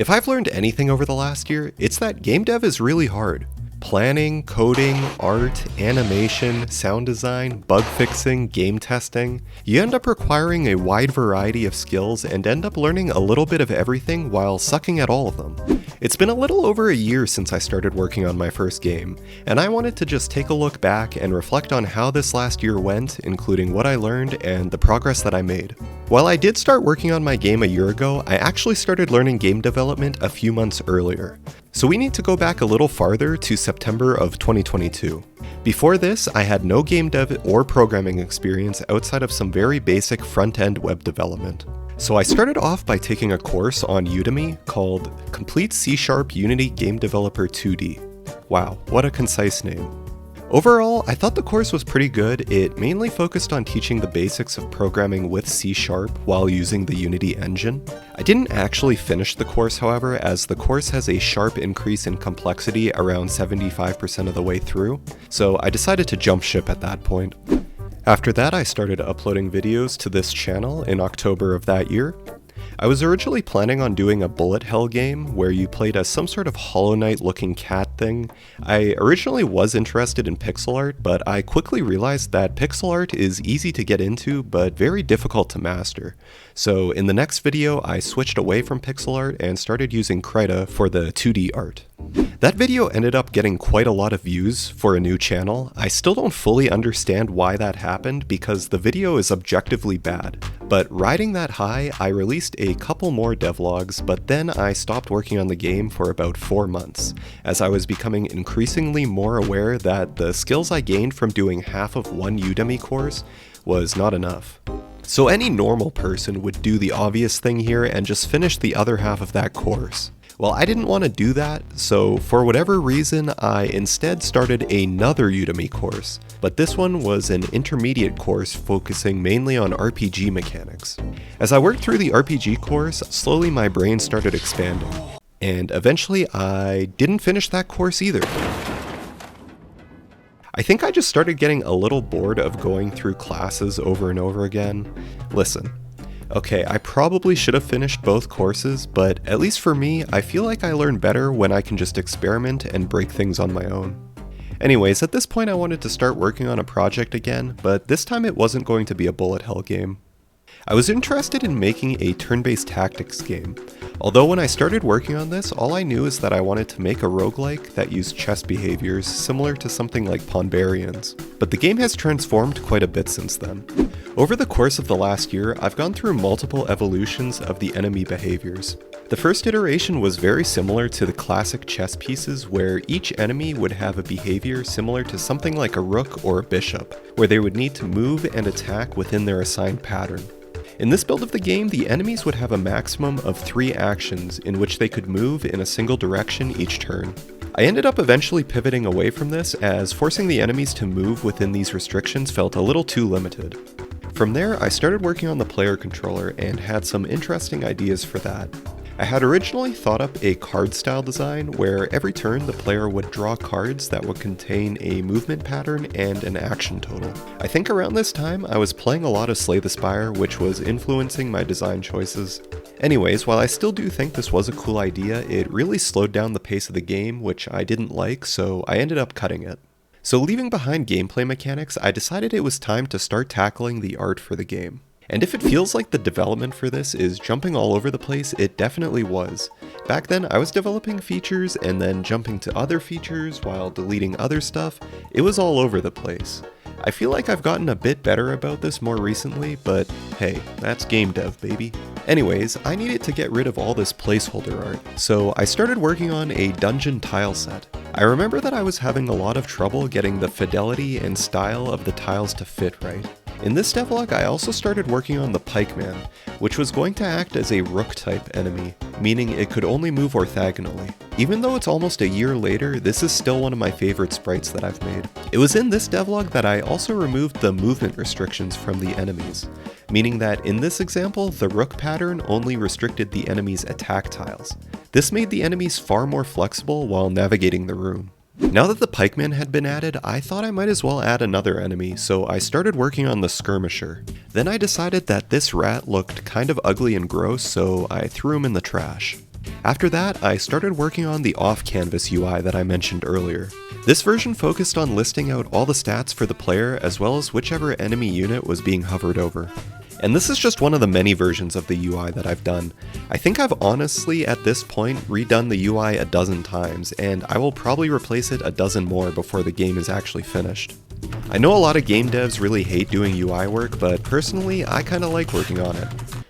If I've learned anything over the last year, it's that game dev is really hard. Planning, coding, art, animation, sound design, bug fixing, game testing. You end up requiring a wide variety of skills and end up learning a little bit of everything while sucking at all of them. It's been a little over a year since I started working on my first game, and I wanted to just take a look back and reflect on how this last year went, including what I learned and the progress that I made. While I did start working on my game a year ago, I actually started learning game development a few months earlier. So we need to go back a little farther to September of 2022. Before this, I had no game dev or programming experience outside of some very basic front-end web development. So I started off by taking a course on Udemy called Complete C# Unity Game Developer 2D. Wow, what a concise name. Overall, I thought the course was pretty good. It mainly focused on teaching the basics of programming with C# while using the Unity engine. I didn't actually finish the course, however, as the course has a sharp increase in complexity around 75% of the way through, so I decided to jump ship at that point. After that, I started uploading videos to this channel in October of that year. I was originally planning on doing a bullet hell game where you played as some sort of Hollow Knight looking cat thing. I originally was interested in pixel art, but I quickly realized that pixel art is easy to get into but very difficult to master. So in the next video, I switched away from pixel art and started using Krita for the 2D art. That video ended up getting quite a lot of views for a new channel. I still don't fully understand why that happened because the video is objectively bad. But riding that high, I released a couple more devlogs, but then I stopped working on the game for about 4 months, as I was becoming increasingly more aware that the skills I gained from doing half of one Udemy course was not enough. So any normal person would do the obvious thing here and just finish the other half of that course. Well, I didn't want to do that, so for whatever reason, I instead started another Udemy course, but this one was an intermediate course focusing mainly on RPG mechanics. As I worked through the RPG course, slowly my brain started expanding, and eventually I didn't finish that course either. I think I just started getting a little bored of going through classes over and over again. Listen. Okay, I probably should have finished both courses, but at least for me, I feel like I learn better when I can just experiment and break things on my own. Anyways, at this point I wanted to start working on a project again, but this time it wasn't going to be a bullet hell game. I was interested in making a turn-based tactics game, although when I started working on this, all I knew is that I wanted to make a roguelike that used chess behaviors similar to something like Pawnbarians. But the game has transformed quite a bit since then. Over the course of the last year, I've gone through multiple evolutions of the enemy behaviors. The first iteration was very similar to the classic chess pieces where each enemy would have a behavior similar to something like a rook or a bishop, where they would need to move and attack within their assigned pattern. In this build of the game, the enemies would have a maximum of 3 actions in which they could move in a single direction each turn. I ended up eventually pivoting away from this as forcing the enemies to move within these restrictions felt a little too limited. From there, I started working on the player controller and had some interesting ideas for that. I had originally thought up a card style design where every turn the player would draw cards that would contain a movement pattern and an action total. I think around this time I was playing a lot of Slay the Spire, which was influencing my design choices. Anyways, while I still do think this was a cool idea, it really slowed down the pace of the game, which I didn't like, so I ended up cutting it. So leaving behind gameplay mechanics, I decided it was time to start tackling the art for the game. And if it feels like the development for this is jumping all over the place, it definitely was. Back then, I was developing features and then jumping to other features while deleting other stuff. It was all over the place. I feel like I've gotten a bit better about this more recently, but hey, that's game dev, baby. Anyways, I needed to get rid of all this placeholder art, so I started working on a dungeon tile set. I remember that I was having a lot of trouble getting the fidelity and style of the tiles to fit right. In this devlog, I also started working on the pikeman, which was going to act as a rook-type enemy, meaning it could only move orthogonally. Even though it's almost a year later, this is still one of my favorite sprites that I've made. It was in this devlog that I also removed the movement restrictions from the enemies, meaning that in this example, the rook pattern only restricted the enemy's attack tiles. This made the enemies far more flexible while navigating the room. Now that the pikeman had been added, I thought I might as well add another enemy, so I started working on the skirmisher. Then I decided that this rat looked kind of ugly and gross, so I threw him in the trash. After that, I started working on the off-canvas UI that I mentioned earlier. This version focused on listing out all the stats for the player as well as whichever enemy unit was being hovered over. And this is just one of the many versions of the UI that I've done. I think I've honestly, at this point, redone the UI a dozen times, and I will probably replace it a dozen more before the game is actually finished. I know a lot of game devs really hate doing UI work, but personally, I kinda like working on it.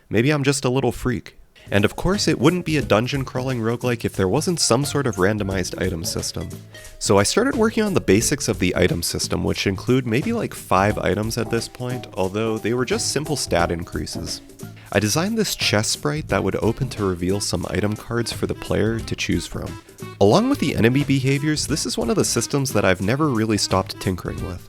Maybe I'm just a little freak. And of course, it wouldn't be a dungeon crawling roguelike if there wasn't some sort of randomized item system. So I started working on the basics of the item system, which include maybe like 5 items at this point, although they were just simple stat increases. I designed this chest sprite that would open to reveal some item cards for the player to choose from. Along with the enemy behaviors, this is one of the systems that I've never really stopped tinkering with.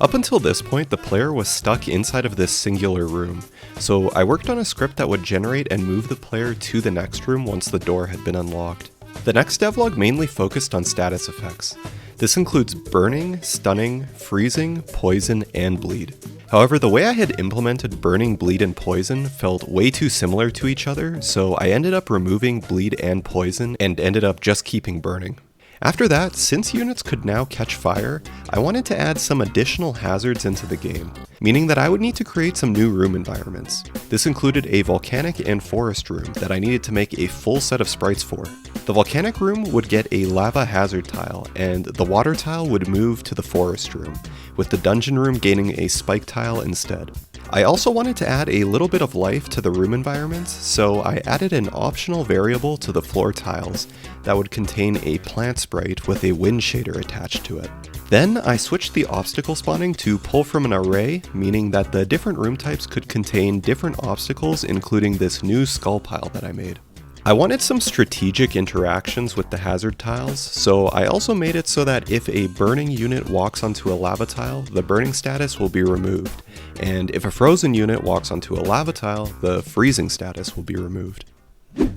Up until this point, the player was stuck inside of this singular room, so I worked on a script that would generate and move the player to the next room once the door had been unlocked. The next devlog mainly focused on status effects. This includes burning, stunning, freezing, poison, and bleed. However, the way I had implemented burning, bleed, and poison felt way too similar to each other, so I ended up removing bleed and poison and ended up just keeping burning. After that, since units could now catch fire, I wanted to add some additional hazards into the game, meaning that I would need to create some new room environments. This included a volcanic and forest room that I needed to make a full set of sprites for. The volcanic room would get a lava hazard tile, and the water tile would move to the forest room, with the dungeon room gaining a spike tile instead. I also wanted to add a little bit of life to the room environments, so I added an optional variable to the floor tiles that would contain a plant sprite with a wind shader attached to it. Then I switched the obstacle spawning to pull from an array, meaning that the different room types could contain different obstacles, including this new skull pile that I made. I wanted some strategic interactions with the hazard tiles, so I also made it so that if a burning unit walks onto a lava tile, the burning status will be removed, and if a frozen unit walks onto a lava tile, the freezing status will be removed.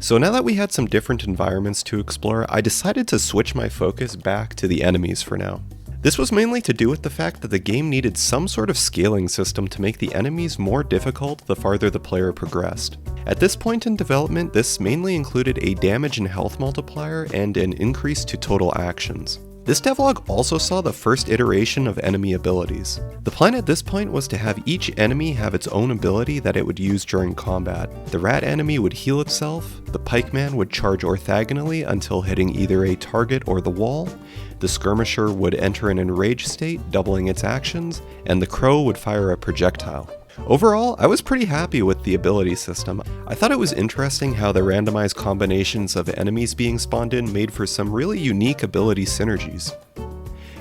So now that we had some different environments to explore, I decided to switch my focus back to the enemies for now. This was mainly to do with the fact that the game needed some sort of scaling system to make the enemies more difficult the farther the player progressed. At this point in development, this mainly included a damage and health multiplier and an increase to total actions. This devlog also saw the first iteration of enemy abilities. The plan at this point was to have each enemy have its own ability that it would use during combat. The rat enemy would heal itself, the pikeman would charge orthogonally until hitting either a target or the wall, the skirmisher would enter an enraged state, doubling its actions, and the crow would fire a projectile. Overall, I was pretty happy with the ability system. I thought it was interesting how the randomized combinations of enemies being spawned in made for some really unique ability synergies.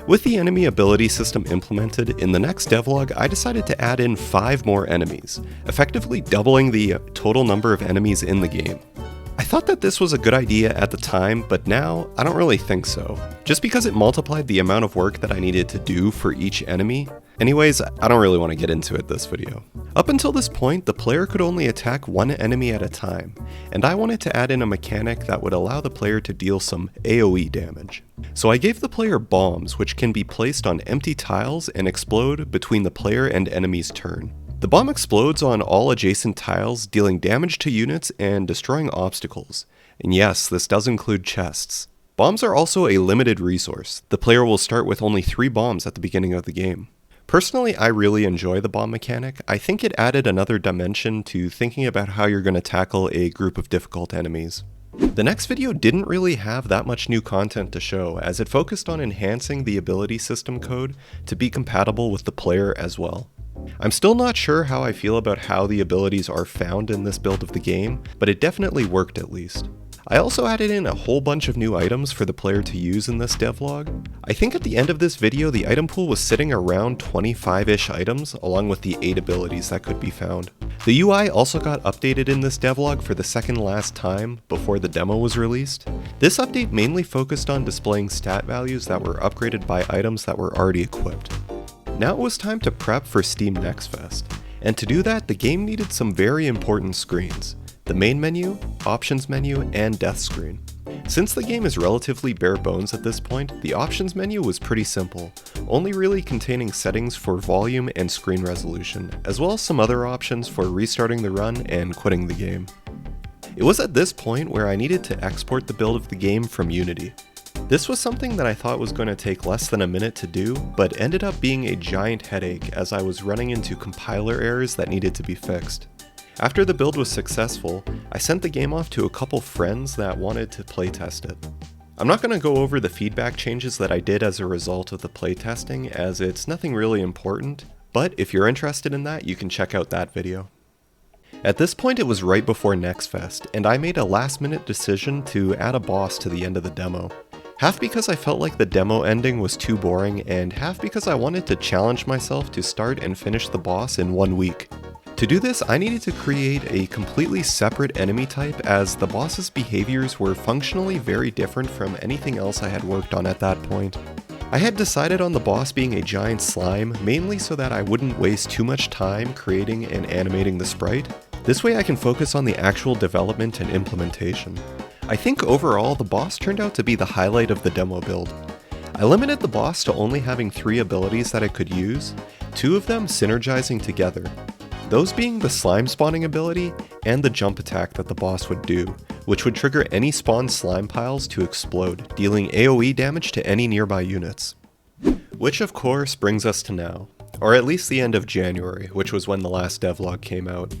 With the enemy ability system implemented, in the next devlog I decided to add in 5 more enemies, effectively doubling the total number of enemies in the game. I thought that this was a good idea at the time, but now I don't really think so. Just because it multiplied the amount of work that I needed to do for each enemy. Anyways, I don't really want to get into it this video. Up until this point, the player could only attack one enemy at a time, and I wanted to add in a mechanic that would allow the player to deal some AoE damage. So I gave the player bombs, which can be placed on empty tiles and explode between the player and enemy's turn. The bomb explodes on all adjacent tiles, dealing damage to units and destroying obstacles. And yes, this does include chests. Bombs are also a limited resource. The player will start with only 3 bombs at the beginning of the game. Personally, I really enjoy the bomb mechanic. I think it added another dimension to thinking about how you're going to tackle a group of difficult enemies. The next video didn't really have that much new content to show, as it focused on enhancing the ability system code to be compatible with the player as well. I'm still not sure how I feel about how the abilities are found in this build of the game, but it definitely worked at least. I also added in a whole bunch of new items for the player to use in this devlog. I think at the end of this video the item pool was sitting around 25-ish items, along with the 8 abilities that could be found. The UI also got updated in this devlog for the second last time before the demo was released. This update mainly focused on displaying stat values that were upgraded by items that were already equipped. Now it was time to prep for Steam Next Fest, and to do that the game needed some very important screens: the main menu, options menu, and death screen. Since the game is relatively bare bones at this point, the options menu was pretty simple, only really containing settings for volume and screen resolution, as well as some other options for restarting the run and quitting the game. It was at this point where I needed to export the build of the game from Unity. This was something that I thought was going to take less than a minute to do, but ended up being a giant headache as I was running into compiler errors that needed to be fixed. After the build was successful, I sent the game off to a couple friends that wanted to playtest it. I'm not going to go over the feedback changes that I did as a result of the playtesting, as it's nothing really important, but if you're interested in that, you can check out that video. At this point it was right before Next Fest, and I made a last minute decision to add a boss to the end of the demo. Half because I felt like the demo ending was too boring, and half because I wanted to challenge myself to start and finish the boss in 1 week. To do this, I needed to create a completely separate enemy type, as the boss's behaviors were functionally very different from anything else I had worked on at that point. I had decided on the boss being a giant slime, mainly so that I wouldn't waste too much time creating and animating the sprite. This way I can focus on the actual development and implementation. I think overall the boss turned out to be the highlight of the demo build. I limited the boss to only having 3 abilities that it could use, 2 of them synergizing together. Those being the slime spawning ability and the jump attack that the boss would do, which would trigger any spawned slime piles to explode, dealing AoE damage to any nearby units. Which of course brings us to now, or at least the end of January, which was when the last devlog came out.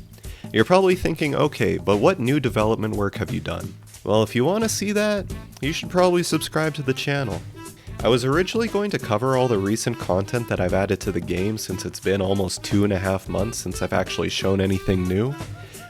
You're probably thinking, okay, but what new development work have you done? Well, if you want to see that, you should probably subscribe to the channel. I was originally going to cover all the recent content that I've added to the game since it's been almost 2.5 months since I've actually shown anything new,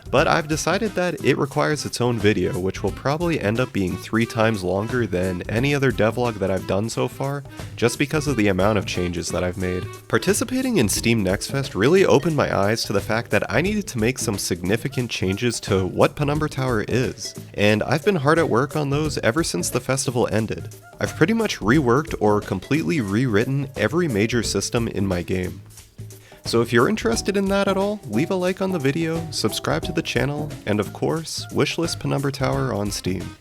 but I've decided that it requires its own video, which will probably end up being 3 times longer than any other devlog that I've done so far, just because of the amount of changes that I've made. Participating in Steam Next Fest really opened my eyes to the fact that I needed to make some significant changes to what Penumbra Tower is, and I've been hard at work on those ever since the festival ended. I've pretty much reworked or completely rewritten every major system in my game. So if you're interested in that at all, leave a like on the video, subscribe to the channel, and of course, wishlist Penumbra Tower on Steam.